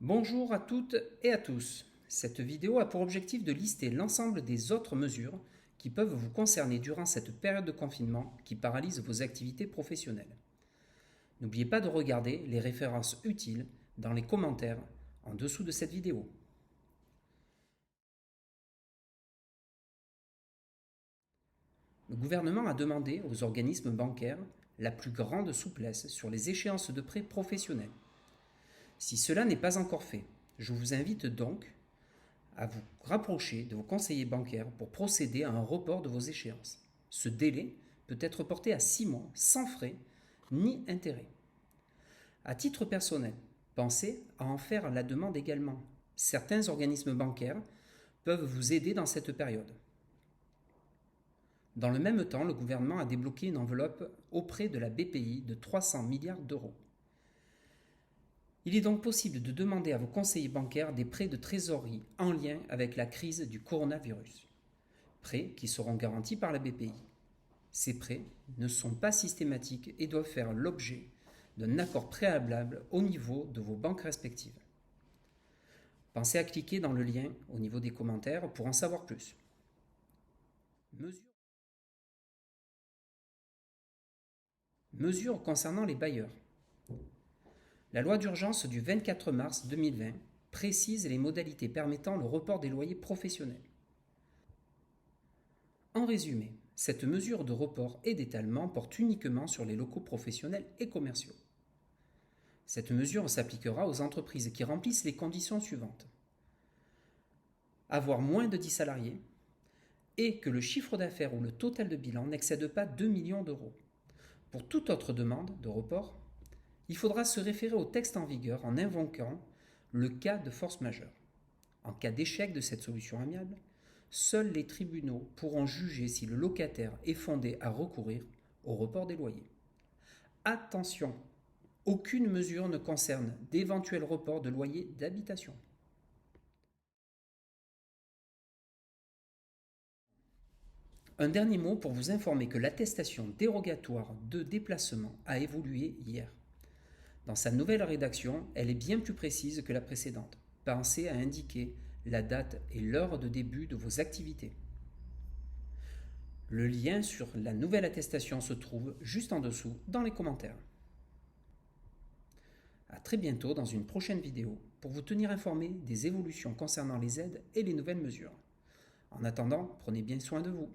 Bonjour à toutes et à tous. Cette vidéo a pour objectif de lister l'ensemble des autres mesures qui peuvent vous concerner durant cette période de confinement qui paralyse vos activités professionnelles. N'oubliez pas de regarder les références utiles dans les commentaires en dessous de cette vidéo. Le gouvernement a demandé aux organismes bancaires la plus grande souplesse sur les échéances de prêts professionnels. Si cela n'est pas encore fait, je vous invite donc à vous rapprocher de vos conseillers bancaires pour procéder à un report de vos échéances. Ce délai peut être porté à 6 mois sans frais ni intérêt. À titre personnel, pensez à en faire la demande également. Certains organismes bancaires peuvent vous aider dans cette période. Dans le même temps, le gouvernement a débloqué une enveloppe auprès de la BPI de 300 milliards d'euros. Il est donc possible de demander à vos conseillers bancaires des prêts de trésorerie en lien avec la crise du coronavirus. Prêts qui seront garantis par la BPI. Ces prêts ne sont pas systématiques et doivent faire l'objet d'un accord préalable au niveau de vos banques respectives. Pensez à cliquer dans le lien au niveau des commentaires pour en savoir plus. Mesures concernant les bailleurs. La loi d'urgence du 24 mars 2020 précise les modalités permettant le report des loyers professionnels. En résumé, cette mesure de report et d'étalement porte uniquement sur les locaux professionnels et commerciaux. Cette mesure s'appliquera aux entreprises qui remplissent les conditions suivantes. Avoir moins de 10 salariés et que le chiffre d'affaires ou le total de bilan n'excède pas 2 millions d'euros. Pour toute autre demande de report, il faudra se référer au texte en vigueur en invoquant le cas de force majeure. En cas d'échec de cette solution amiable, seuls les tribunaux pourront juger si le locataire est fondé à recourir au report des loyers. Attention, aucune mesure ne concerne d'éventuels reports de loyers d'habitation. Un dernier mot pour vous informer que l'attestation dérogatoire de déplacement a évolué hier. Dans sa nouvelle rédaction, elle est bien plus précise que la précédente. Pensez à indiquer la date et l'heure de début de vos activités. Le lien sur la nouvelle attestation se trouve juste en dessous dans les commentaires. A très bientôt dans une prochaine vidéo pour vous tenir informé des évolutions concernant les aides et les nouvelles mesures. En attendant, prenez bien soin de vous.